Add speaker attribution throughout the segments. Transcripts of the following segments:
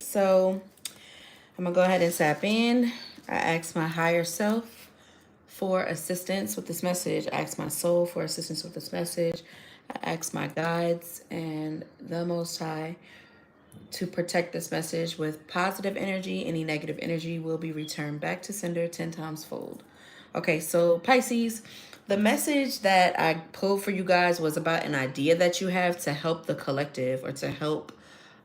Speaker 1: so I'm gonna go ahead and tap in. I ask my higher self for assistance with this message. I ask my soul for assistance with this message. I ask my guides and the Most High to protect this message with positive energy. Any negative energy will be returned back to sender 10 times fold. Okay, so Pisces, the message that I pulled for you guys was about an idea that you have to help the collective or to help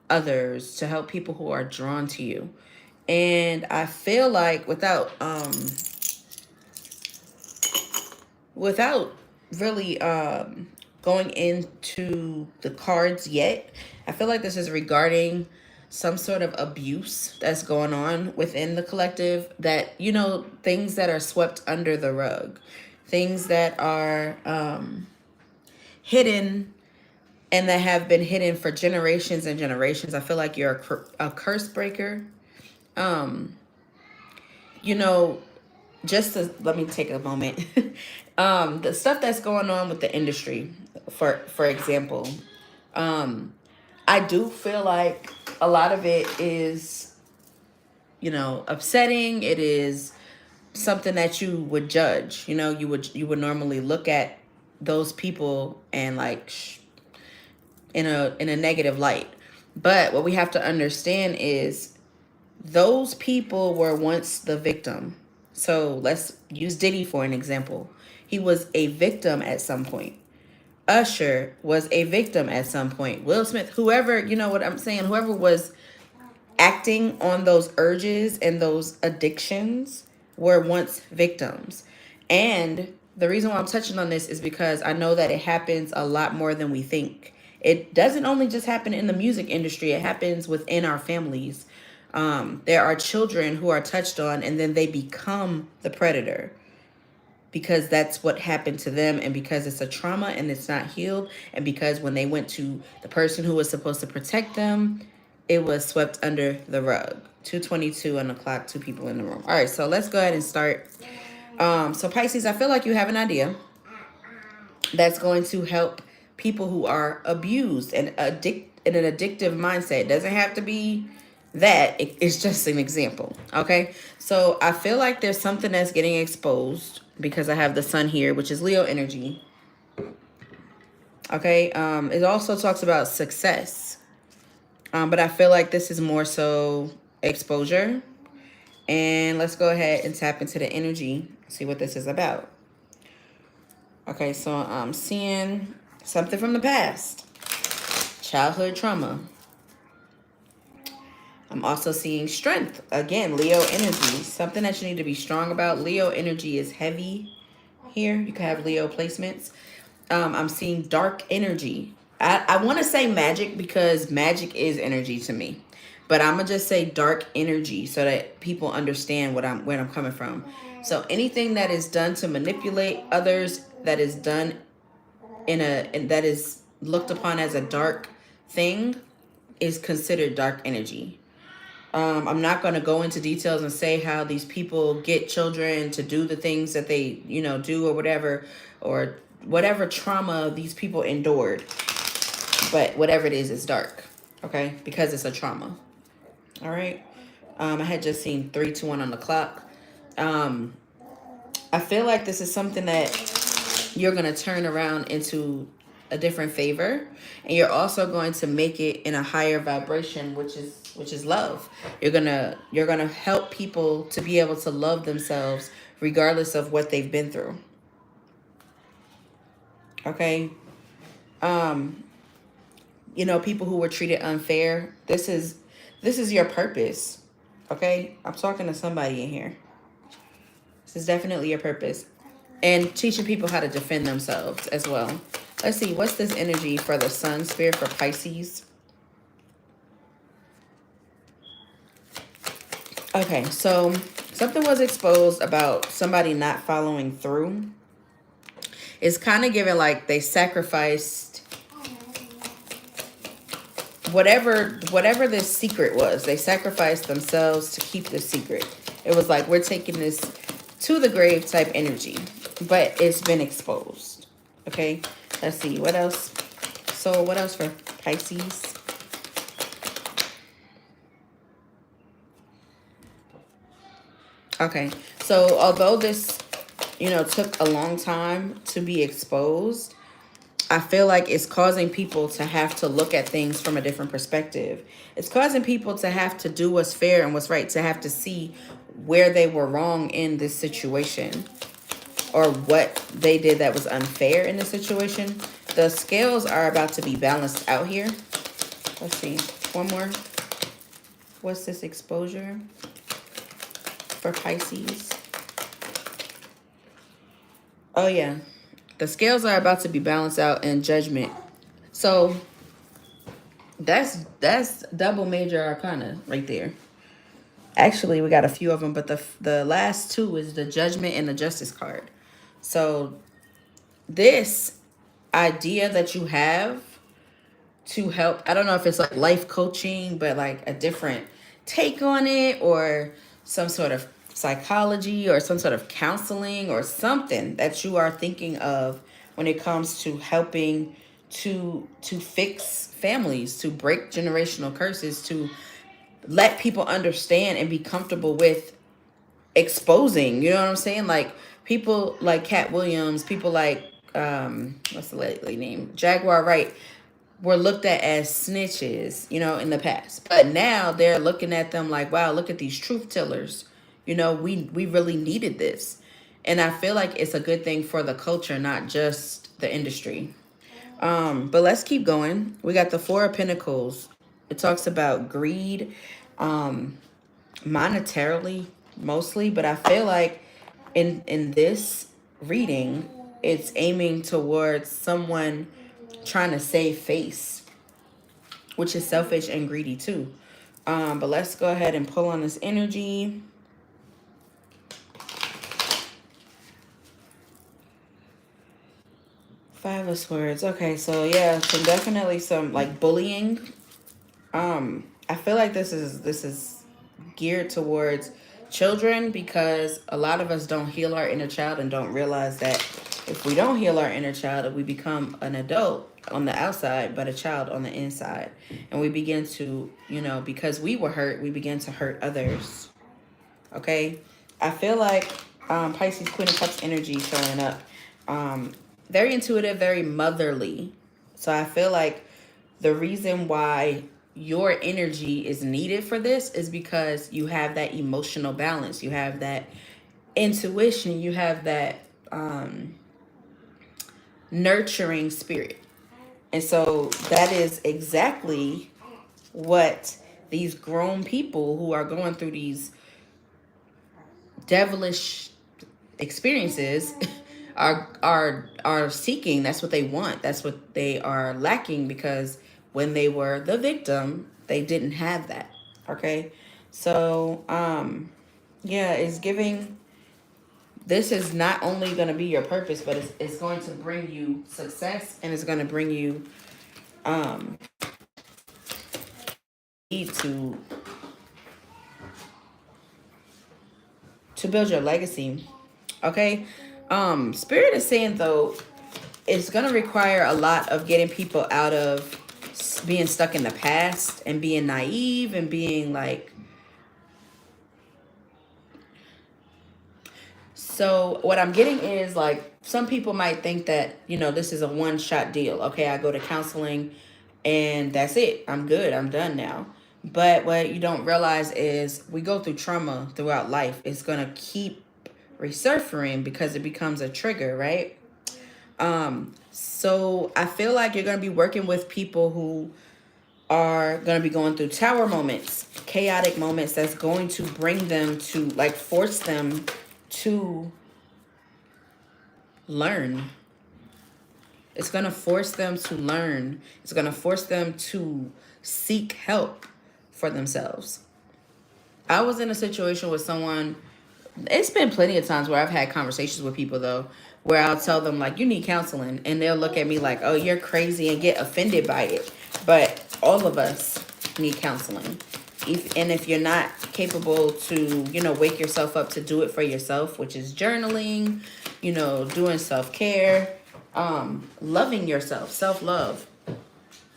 Speaker 1: others, to help people who are drawn to you. And I feel like without really going into the cards yet, I feel like this is regarding some sort of abuse that's going on within the collective, that, you know, things that are swept under the rug, things that are hidden and that have been hidden for generations and generations. I feel like you're a curse breaker. You know, just to let me take a moment. The stuff that's going on with the industry, for example, I do feel like a lot of it is, you know, upsetting. It is something that you would judge. You know, you would normally look at those people and like in a negative light. But what we have to understand is those people were once the victim. So let's use Diddy for an example. He was a victim at some point. Usher was a victim at some point. Will Smith, whoever, you know what I'm saying, whoever was acting on those urges and those addictions were once victims. And the reason why I'm touching on this is because I know that it happens a lot more than we think. It doesn't only just happen in the music industry, it happens within our families. There are children who are touched on and then they become the predator because that's what happened to them, and because it's a trauma and it's not healed, and because when they went to the person who was supposed to protect them, it was swept under the rug. 2:22 on the clock, two people in the room. All right, so let's go ahead and start. So Pisces, I feel like you have an idea that's going to help people who are abused and in an addictive mindset. It doesn't have to be that. It's just an example. Okay, so I feel like there's something that's getting exposed because I have the sun here, which is Leo energy. Okay, it also talks about success, but I feel like this is more so exposure. And let's go ahead and tap into the energy, see what this is about. Okay, so I'm seeing something from the past, childhood trauma. I'm also seeing strength. Again, Leo energy, something that you need to be strong about. Leo energy is heavy here. You can have Leo placements. I'm seeing dark energy. I want to say magic because magic is energy to me. But I'm going to just say dark energy so that people understand where I'm coming from. So anything that is done to manipulate others, that is done and that is looked upon as a dark thing, is considered dark energy. I'm not going to go into details and say how these people get children to do the things that they, you know, do or whatever trauma these people endured. But whatever it is, it's dark. Okay, because it's a trauma. All right. I had just seen 3:21 on the clock. I feel like this is something that you're going to turn around into a different favor, and you're also going to make it in a higher vibration, which is love. You're gonna help people to be able to love themselves regardless of what they've been through. Okay. You know, people who were treated unfair, this is your purpose. Okay, I'm talking to somebody in here. This is definitely your purpose. And teaching people how to defend themselves as well. Let's see, what's this energy for the sun spirit for Pisces? Okay, so something was exposed about somebody not following through. It's kind of given like they sacrificed whatever this secret was. They sacrificed themselves to keep the secret. It was like, we're taking this to the grave type energy, but it's been exposed. Okay, let's see what else. So what else for Pisces? Okay. So although this, took a long time to be exposed, I feel like it's causing people to have to look at things from a different perspective. It's causing people to have to do what's fair and what's right, to have to see where they were wrong in this situation, or what they did that was unfair in the situation. The scales are about to be balanced out here. Let's see. One more. What's this exposure for Pisces? Oh, yeah. The scales are about to be balanced out in judgment. So that's double major arcana right there. Actually, we got a few of them, but the last two is the judgment and the justice card. So this idea that you have to help, I don't know if it's like life coaching, but like a different take on it, or some sort of psychology or some sort of counseling or something that you are thinking of when it comes to helping to fix families, to break generational curses, to let people understand and be comfortable with exposing, you know what I'm saying? Like people like Cat Williams, people like what's the lady name? Jaguar Wright were looked at as snitches, in the past. But now they're looking at them like, wow, look at these truth tellers. We really needed this. And I feel like it's a good thing for the culture, not just the industry. But let's keep going. We got the Four of Pentacles. It talks about greed, monetarily mostly, but I feel like in this reading, it's aiming towards someone trying to save face, which is selfish and greedy too. But let's go ahead and pull on this energy. Five of Swords. Okay, so yeah, definitely some like bullying. I feel like this is geared towards children, because a lot of us don't heal our inner child and don't realize that if we don't heal our inner child, we become an adult on the outside but a child on the inside, and we begin to, because we were hurt, we begin to hurt others. Okay, I feel like Pisces, Queen of Cups energy showing up. Very intuitive, very motherly. So I feel like the reason why your energy is needed for this is because you have that emotional balance, you have that intuition, you have that nurturing spirit. And so that is exactly what these grown people who are going through these devilish experiences are seeking. That's what they want. That's what they are lacking, because when they were the victim, they didn't have that. Okay? So, yeah, it's giving, this is not only going to be your purpose, but it's going to bring you success, and it's going to bring you need to build your legacy. Okay? Spirit is saying though, it's going to require a lot of getting people out of being stuck in the past and being naive and being like, so what I'm getting is like, some people might think that, this is a one-shot deal. Okay, I go to counseling and that's it. I'm good. I'm done now. But what you don't realize is we go through trauma throughout life. It's going to keep resurfacing because it becomes a trigger, right? So I feel like you're going to be working with people who are going to be going through tower moments, chaotic moments, that's going to bring them to, like, force them to learn. It's going to force them to learn. It's going to force them to seek help for themselves. I was in a situation with someone, it's been plenty of times where I've had conversations with people though, where I'll tell them like, you need counseling, and they'll look at me like, oh, you're crazy, and get offended by it. But all of us need counseling. If you're not capable to, wake yourself up to do it for yourself, which is journaling, doing self-care, loving yourself, self-love,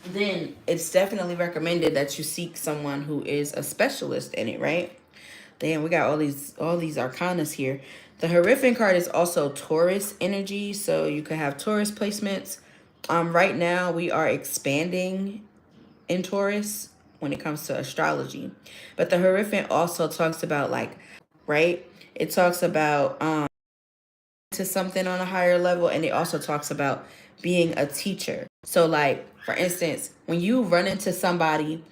Speaker 1: then it's definitely recommended that you seek someone who is a specialist in it, right? Damn, we got all these arcanas here. The Hierophant card is also Taurus energy, so you could have Taurus placements. Right now we are expanding in Taurus when it comes to astrology. But the Hierophant also talks about like, right? It talks about to something on a higher level, and it also talks about being a teacher. So like, for instance, when you run into somebody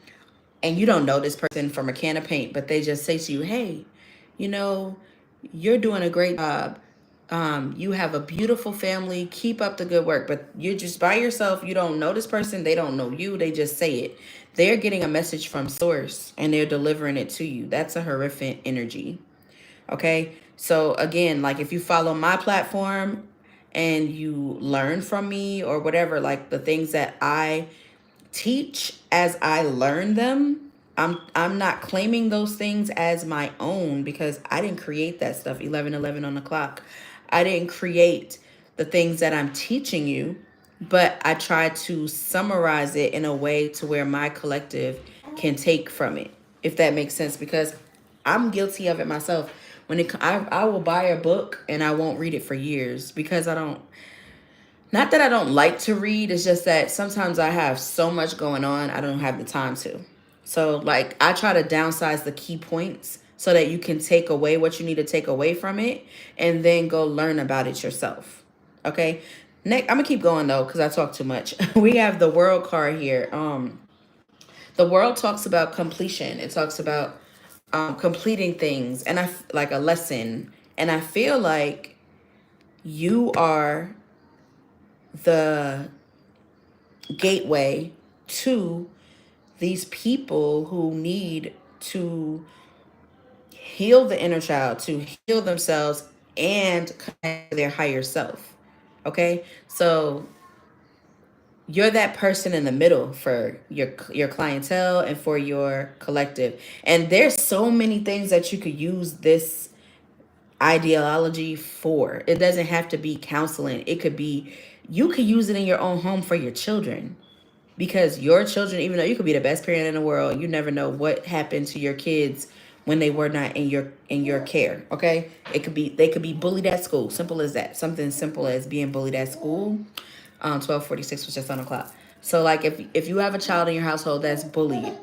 Speaker 1: and you don't know this person from a can of paint, but they just say to you, hey, you know, you're doing a great job. You have a beautiful family. Keep up the good work. But you're just by yourself. You don't know this person. They don't know you. They just say it. They're getting a message from source and they're delivering it to you. That's a Hierophant energy. Okay. So again, like if you follow my platform and you learn from me or whatever, like the things that I teach as I learn them. I'm not claiming those things as my own because I didn't create that stuff. 11:11 on the clock. I didn't create the things that I'm teaching you, but I try to summarize it in a way to where my collective can take from it, if that makes sense. Because I'm guilty of it myself. I will buy a book and I won't read it for years because I don't. Not that I don't like to read, it's just that sometimes I have so much going on, I don't have the time to. So, like, I try to downsize the key points so that you can take away what you need to take away from it and then go learn about it yourself. Okay? Next, I'm going to keep going though because I talk too much. We have the World card here. The World talks about completion. It talks about completing things and like a lesson. And I feel like you are the gateway to these people who need to heal the inner child, to heal themselves and connect to their higher self. Okay? So you're that person in the middle for your clientele and for your collective. And there's so many things that you could use this ideology for. It doesn't have to be counseling. It could be you could use it in your own home for your children. Because your children, even though you could be the best parent in the world, you never know what happened to your kids when they were not in your care. Okay, they could be bullied at school. Simple as that. Something simple as being bullied at school. 12:46 was just on the clock. So like if you have a child in your household that's bullied,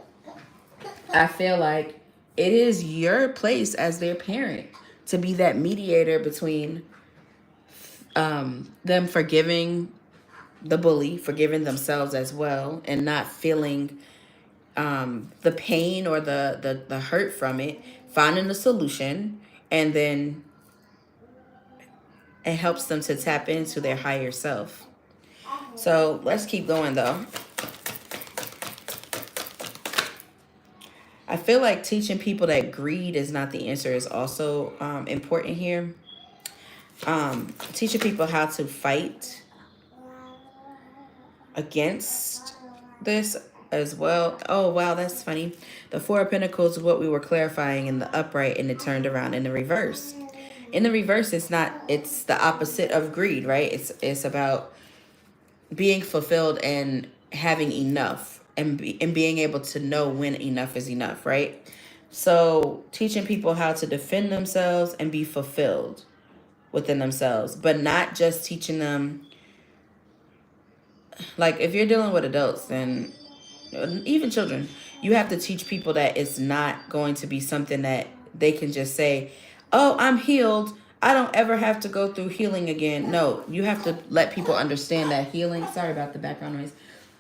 Speaker 1: I feel like it is your place as their parent to be that mediator between them forgiving the bully, forgiving themselves as well, and not feeling the pain or the hurt from it, finding the solution, and then it helps them to tap into their higher self. So let's keep going though. I feel like teaching people that greed is not the answer is also important here. Teaching people how to fight against this as well. Oh, wow, that's funny. The Four of Pentacles is what we were clarifying in the upright, and it turned around in the reverse. In the reverse, it's the opposite of greed, right? It's about being fulfilled and having enough and being able to know when enough is enough, right? So teaching people how to defend themselves and be fulfilled within themselves, but not just teaching them. Like if you're dealing with adults and even children, you have to teach people that it's not going to be something that they can just say, oh, I'm healed, I don't ever have to go through healing again. No, you have to let people understand that healing, sorry about the background noise,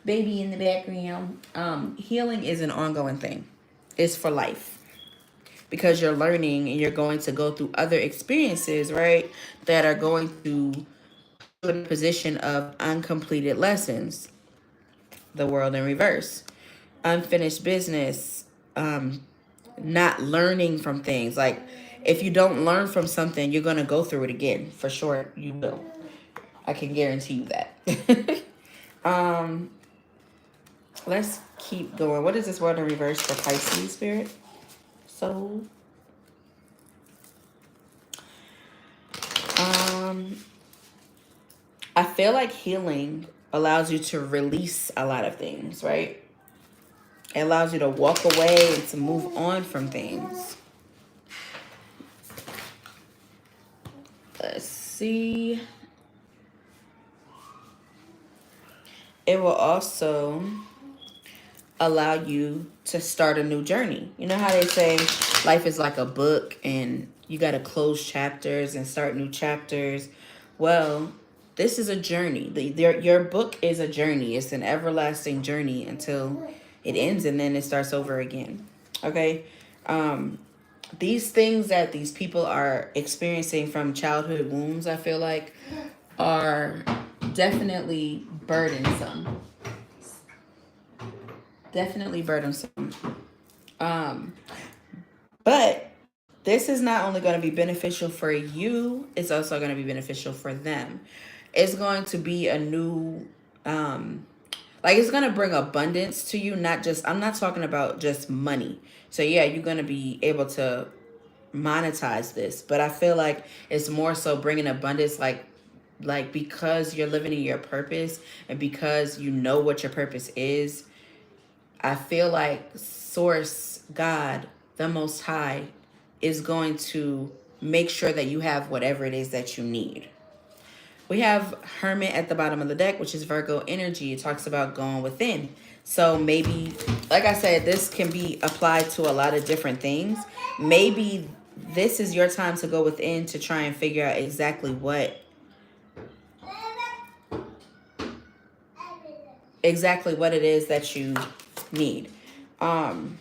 Speaker 1: baby in the background, healing is an ongoing thing. It's for life, because you're learning and you're going to go through other experiences, right, that are going to put in a position of uncompleted lessons. The World in reverse, unfinished business, not learning from things. Like if you don't learn from something, you're going to go through it again. For sure, you will. I can guarantee you that. Let's keep going. What is this World in reverse for Pisces spirit? So, I feel like healing allows you to release a lot of things, right? It allows you to walk away and to move on from things. see. It will also allow you to start a new journey. You know how they say life is like a book and you got to close chapters and start new chapters? Well, this is a journey. Your book is a journey. It's an everlasting journey until it ends and then it starts over again. Okay? These things that these people are experiencing from childhood wounds, I feel like, are definitely burdensome. Definitely burdensome. Um, but this is not only going to be beneficial for you, it's also going to be beneficial for them. It's going to be a new, like it's going to bring abundance to you. Not just, I'm not talking about just money. So yeah, you're going to be able to monetize this, but I feel like it's more so bringing abundance, like because you're living in your purpose and because you know what your purpose is. I feel like Source, God, the Most High, is going to make sure that you have whatever it is that you need. We have Hermit at the bottom of the deck, which is Virgo energy. It talks about going within. So maybe, like I said, this can be applied to a lot of different things. Maybe this is your time to go within to try and figure out exactly what it is that you need. Um,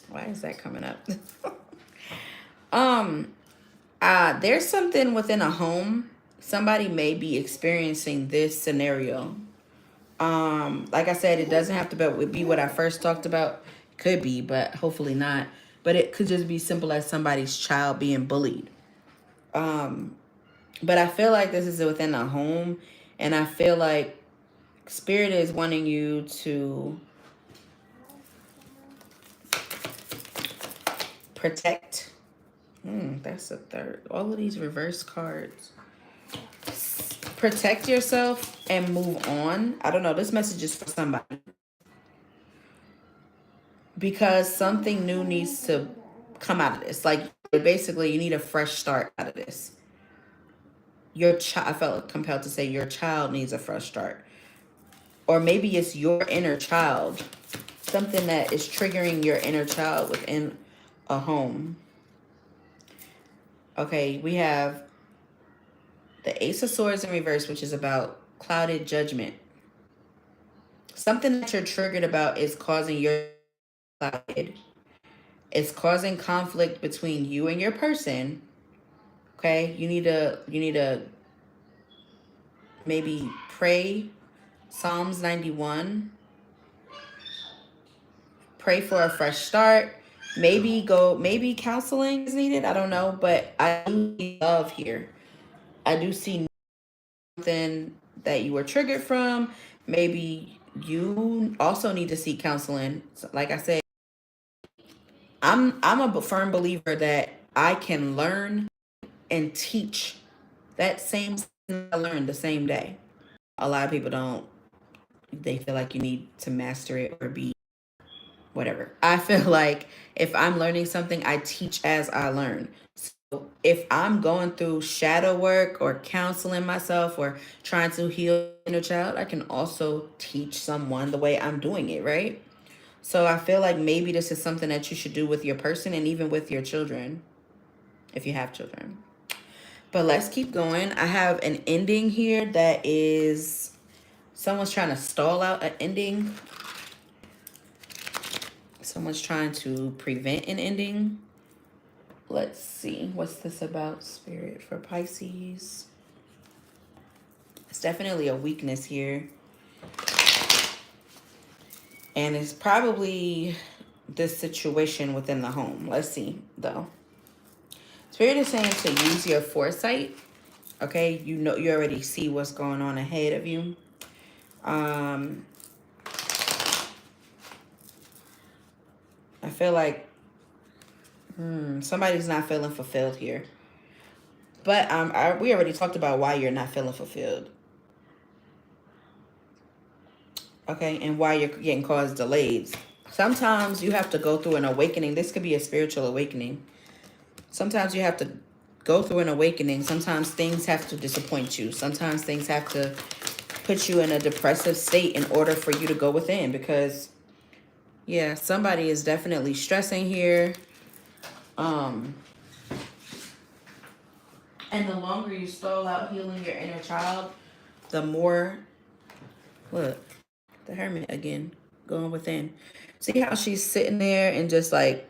Speaker 1: why is that coming up? um, there's something within a home. Somebody may be experiencing this scenario. Like I said, it doesn't have to be what I first talked about. It could be, but hopefully not. But it could just be simple as somebody's child being bullied. But I feel like this is within a home, and I feel like Spirit is wanting you to protect. That's a third. All of these reverse cards. Protect yourself and move on. I don't know. This message is for somebody. Because something new needs to come out of this. Like, basically, you need a fresh start out of this. Your child, I felt compelled to say your child needs a fresh start. Or maybe it's your inner child. Something that is triggering your inner child within a home. Okay, we have the Ace of Swords in reverse, which is about clouded judgment. Something that you're triggered about is causing your clouded. It's causing conflict between you and your person. Okay, you need to maybe pray Psalms 91. Pray for a fresh start. Maybe counseling is needed. I don't know, but I do see love here. I do see something that you were triggered from. Maybe you also need to seek counseling. So, like I said, I'm a firm believer that I can learn and teach that same thing I learned the same day. A lot of people don't. They feel like you need to master it or be whatever. I feel like if I'm learning something, I teach as I learn. So if I'm going through shadow work or counseling myself or trying to heal inner child, I can also teach someone the way I'm doing it, right? So I feel like maybe this is something that you should do with your person and even with your children, if you have children. But let's keep going. I have an ending here that is someone's trying to stall out an ending. Someone's trying to prevent an ending. Let's see. What's this about, Spirit, for Pisces? It's definitely a weakness here. And it's probably this situation within the home. Let's see, though. Spirit is saying to use your foresight. Okay, you know, you already see what's going on ahead of you. I feel like somebody's not feeling fulfilled here. But we already talked about why you're not feeling fulfilled. Okay, and why you're getting caused delays. Sometimes you have to go through an awakening. This could be a spiritual awakening. Sometimes you have to go through an awakening. Sometimes things have to disappoint you. Sometimes things have to put you in a depressive state in order for you to go within, because yeah, somebody is definitely stressing here. And the longer you stall out healing your inner child, the more, look, the Hermit again, going within. See how she's sitting there and just like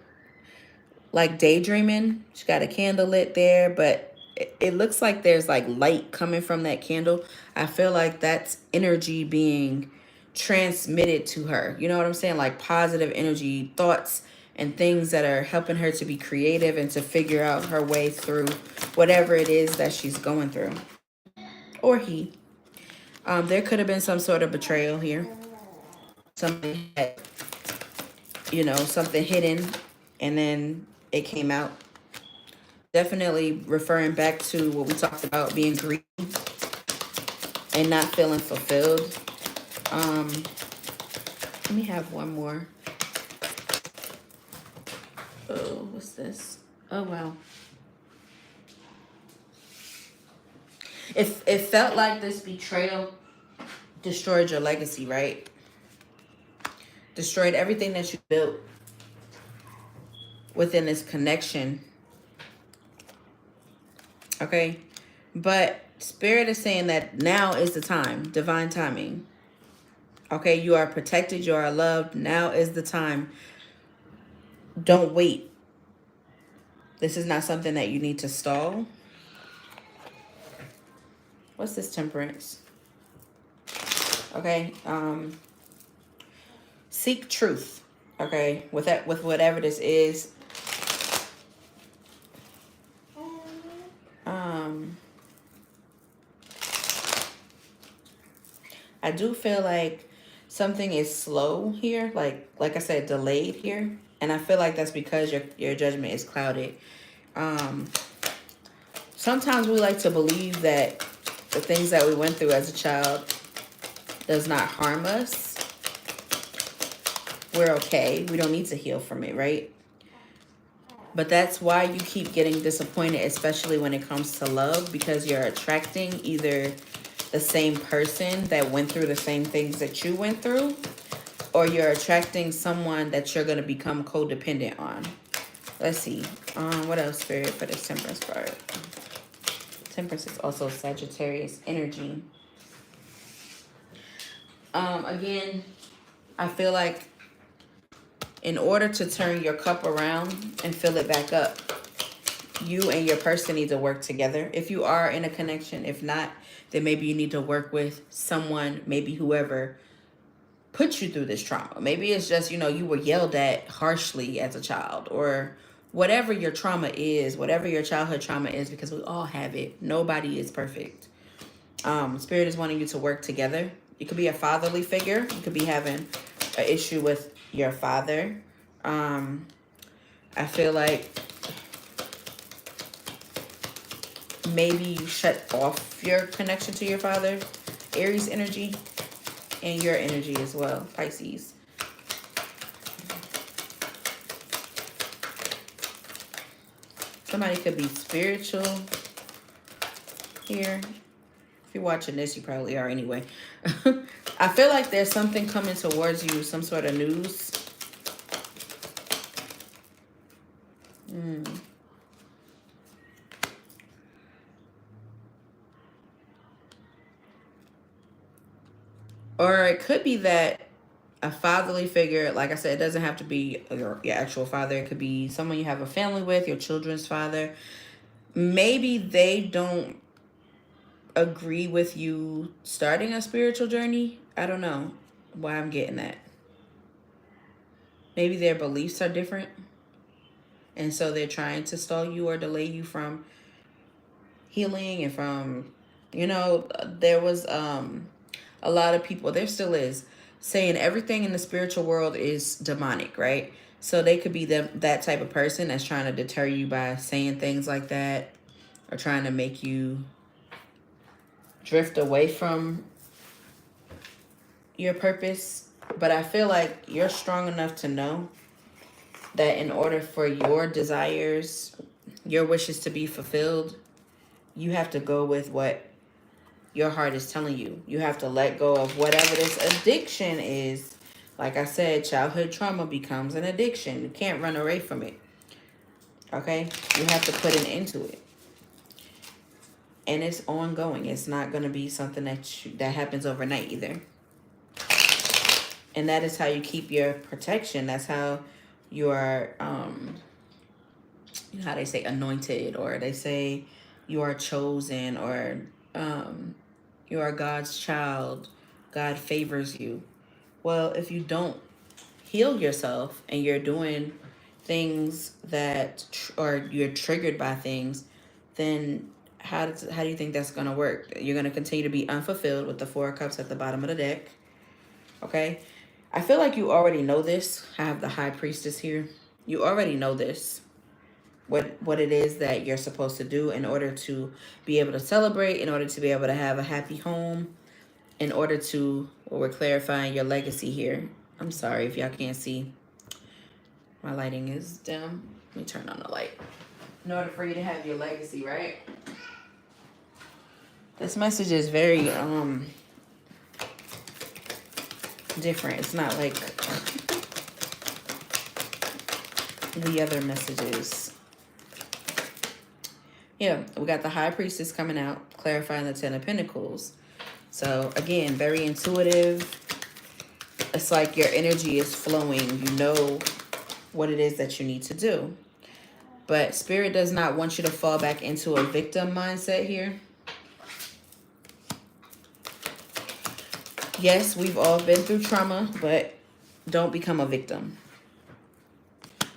Speaker 1: daydreaming. She got a candle lit there, but it looks like there's like light coming from that candle. I feel like that's energy being transmitted to her. You know what I'm saying? Like positive energy, thoughts and things that are helping her to be creative and to figure out her way through whatever it is that she's going through. Or he. There could have been some sort of betrayal here. Something had, something hidden and then it came out. Definitely referring back to what we talked about, being greedy and not feeling fulfilled. Let me have one more. Oh, what's this? Oh, wow. It felt like this betrayal destroyed your legacy, right? Destroyed everything that you built within this connection. Okay? But Spirit is saying that now is the time, divine timing. Okay, you are protected, you are loved. Now is the time. Don't wait. This is not something that you need to stall. What's this, Temperance? Okay, seek truth. Okay, with whatever this is. I do feel like something is slow here, like I said, delayed here, and I feel like that's because your judgment is clouded. Sometimes we like to believe that the things that we went through as a child does not harm us. We're okay. We don't need to heal from it, right? But that's why you keep getting disappointed, especially when it comes to love, because you're attracting either the same person that went through the same things that you went through, or you're attracting someone that you're going to become codependent on. Let's see. What else, Spirit, for this Temperance card? Temperance is also Sagittarius energy. Again, I feel like in order to turn your cup around and fill it back up, you and your person need to work together. If you are in a connection, if not, then maybe you need to work with someone, maybe whoever put you through this trauma. Maybe it's just, you were yelled at harshly as a child, or whatever your trauma is, whatever your childhood trauma is, because we all have it. Nobody is perfect. Spirit is wanting you to work together. You could be a fatherly figure. You could be having an issue with your father. I feel like maybe you shut off your connection to your father. Aries energy. And your energy as well, Pisces. Somebody could be spiritual here. If you're watching this, you probably are anyway. I feel like there's something coming towards you, some sort of news. Or it could be that a fatherly figure, like I said, it doesn't have to be your actual father. It could be someone you have a family with, your children's father. Maybe they don't agree with you starting a spiritual journey. I don't know why I'm getting that. Maybe their beliefs are different, and so they're trying to stall you or delay you from healing and from, there was a lot of people, there still is, saying everything in the spiritual world is demonic, right? So they could be that type of person that's trying to deter you by saying things like that, or trying to make you drift away from your purpose, but I feel like you're strong enough to know that in order for your desires, your wishes to be fulfilled, you have to go with what your heart is telling you. You have to let go of whatever this addiction is. Like I said, childhood trauma becomes an addiction. You can't run away from it. Okay? You have to put an end to it. And it's ongoing. It's not going to be something that happens overnight either. And that is how you keep your protection. That's how you are, you know how they say anointed, or they say you are chosen, or you are God's child. God favors you. Well, if you don't heal yourself and you're doing things that, or you're triggered by things, then how do you think that's going to work? You're going to continue to be unfulfilled with the 4 of Cups at the bottom of the deck. Okay? I feel like you already know this. I have the High Priestess here. You already know this. What it is that you're supposed to do in order to be able to celebrate, in order to be able to have a happy home, in order to, well, we're clarifying your legacy here. I'm sorry if y'all can't see. My lighting is dim. Let me turn on the light. In order for you to have your legacy, right? This message is very different. It's not like the other messages. Yeah, we got the High Priestess coming out, clarifying the 10 of Pentacles. So again, very intuitive. It's like your energy is flowing. You know what it is that you need to do. But Spirit does not want you to fall back into a victim mindset here. Yes, we've all been through trauma, but don't become a victim.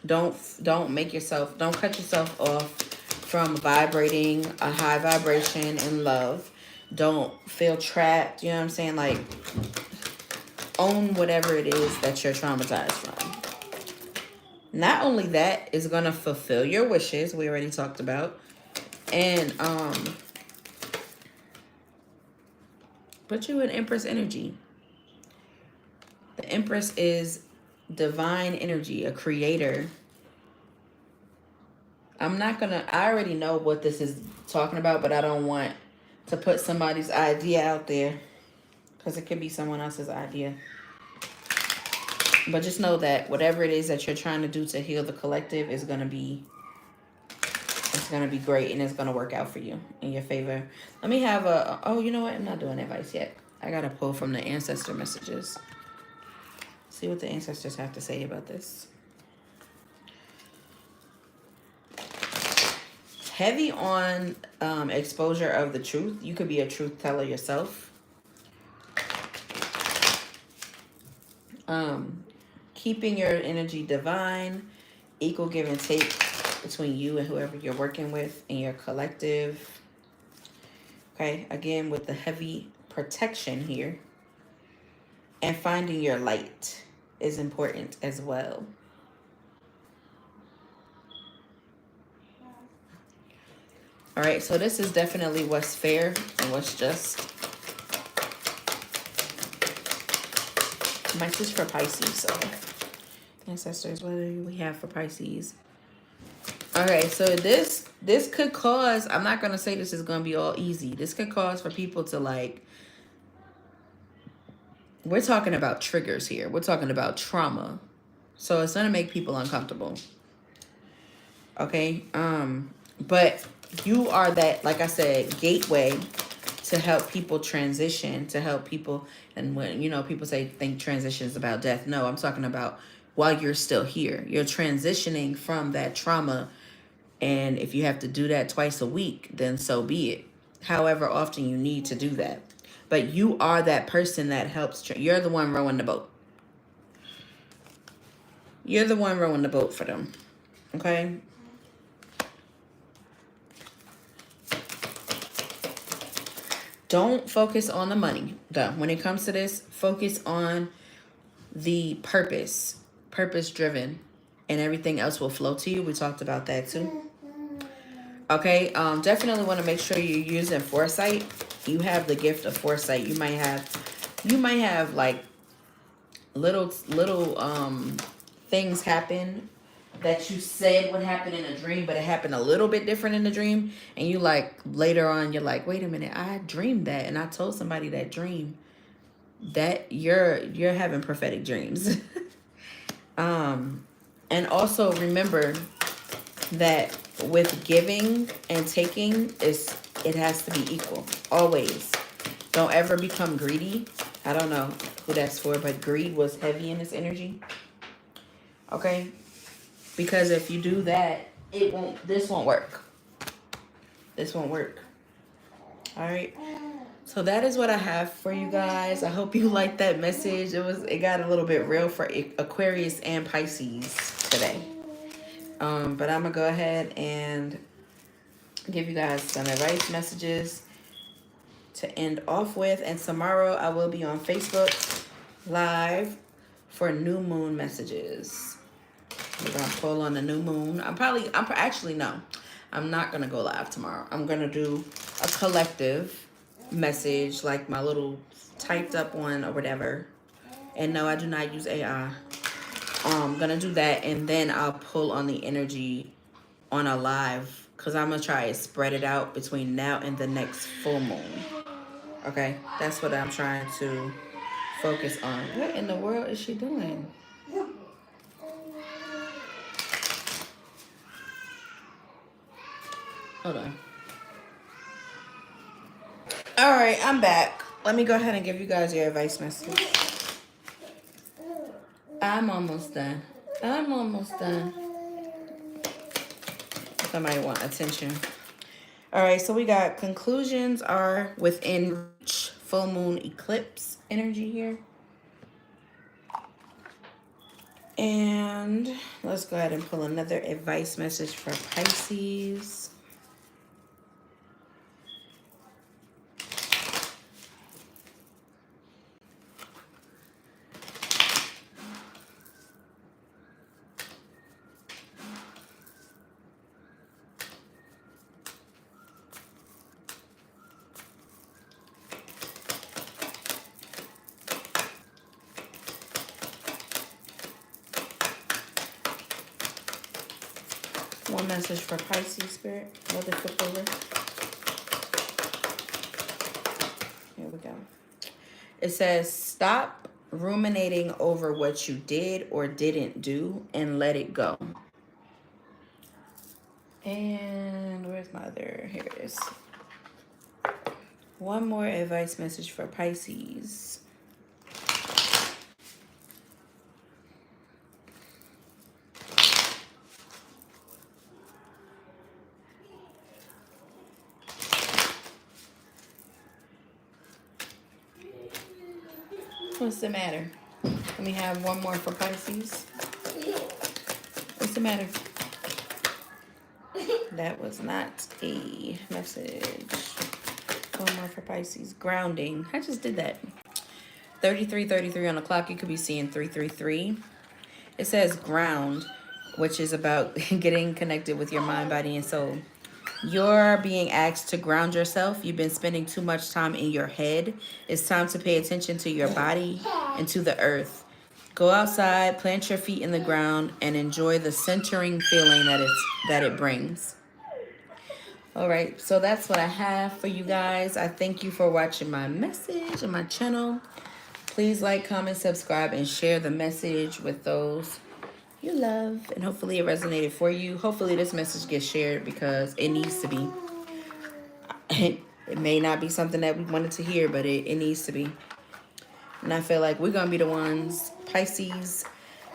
Speaker 1: Don't cut yourself off from vibrating a high vibration in love. Don't feel trapped. You know what I'm saying? Like, own whatever it is that you're traumatized from. Not only that, is going to fulfill your wishes, we already talked about, and put you in Empress energy. The Empress is divine energy, a creator. I already know what this is talking about, but I don't want to put somebody's idea out there, because it could be someone else's idea. But just know that whatever it is that you're trying to do to heal the collective is going to be, it's going to be great, and it's going to work out for you in your favor. Let me have oh, you know what? I'm not doing advice yet. I got to pull from the ancestor messages. See what the ancestors have to say about this. Heavy on exposure of the truth. You could be a truth teller yourself. Keeping your energy divine, equal give and take between you and whoever you're working with in your collective. Okay, again, with the heavy protection here. And finding your light is important as well. All right, so this is definitely what's fair and what's just. Message for Pisces. So, ancestors, what do we have for Pisces? Okay, so this could cause, I'm not going to say this is going to be all easy. This could cause for people to, like, we're talking about triggers here. We're talking about trauma. So it's going to make people uncomfortable. Okay? But you are that, like I said, gateway to help people transition, to help people. And when, you know, people think transition is about death. No, I'm talking about while you're still here. You're transitioning from that trauma. And if you have to do that twice a week, then so be it. However often you need to do that. But you are that person that helps. You're the one rowing the boat. You're the one rowing the boat for them. Okay? Don't focus on the money, though. When it comes to this, focus on the purpose. Purpose-driven. And everything else will flow to you. We talked about that, too. Okay? Definitely want to make sure you're using foresight. You have the gift of foresight. You might have you might have like little things happen that you said would happen in a dream, but it happened a little bit different in the dream, and you like later on you're like, wait a minute, I dreamed that and I told somebody that dream. That you're having prophetic dreams. And also remember that with giving and taking, it has to be equal always. Don't ever become greedy. I don't know who that's for, but greed was heavy in this energy. Okay, because if you do that, this won't work. This won't work. All right. So that is what I have for you guys. I hope you liked that message. It got a little bit real for Aquarius and Pisces today. But I'm gonna go ahead and give you guys some advice messages to end off with. And tomorrow I will be on Facebook live for new moon messages. We're gonna pull on the new moon. I'm not gonna go live tomorrow. I'm gonna do a collective message, like my little typed up one or whatever. And no, I do not use AI. I'm gonna do that, and then I'll pull on the energy on a live, because I'm gonna try to spread it out between now and the next full moon. Okay, that's what I'm trying to focus on. What in the world is she doing? Hold on. All right, I'm back. Let me go ahead and give you guys your advice message. I'm almost done. Somebody want attention. All right, so we got conclusions are within reach. Full moon eclipse energy here. And let's go ahead and pull another advice message for Pisces. One message for Pisces spirit. Another flip over. Here we go. It says, stop ruminating over what you did or didn't do and let it go. And where's my other? Here it is. One more advice message for Pisces. What's the matter? Let me have one more for Pisces. What's the matter? That was not a message. One more for Pisces. Grounding. I just did that. 3333 on the clock. You could be seeing 333. It says ground, which is about getting connected with your mind, body, and soul. You're being asked to ground yourself. You've been spending too much time in your head. It's time to pay attention to your body and to the earth. Go outside, plant your feet in the ground, and enjoy the centering feeling that it brings. All right, so that's what I have for you guys. I thank you for watching my message on my channel. Please like, comment, subscribe, and share the message with those you love. And hopefully it resonated for you. Hopefully this message gets shared because it needs to be. It may not be something that we wanted to hear, but it needs to be. And I feel like we're going to be the ones, Pisces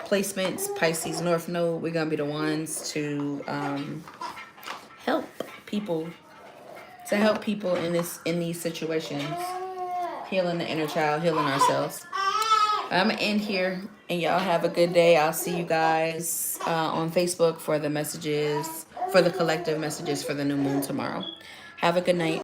Speaker 1: placements, Pisces North Node, we're going to be the ones to help people in these situations, healing the inner child, healing ourselves. I'm gonna end here, and y'all have a good day. I'll see you guys on Facebook for the messages, for the collective messages for the new moon tomorrow. Have a good night.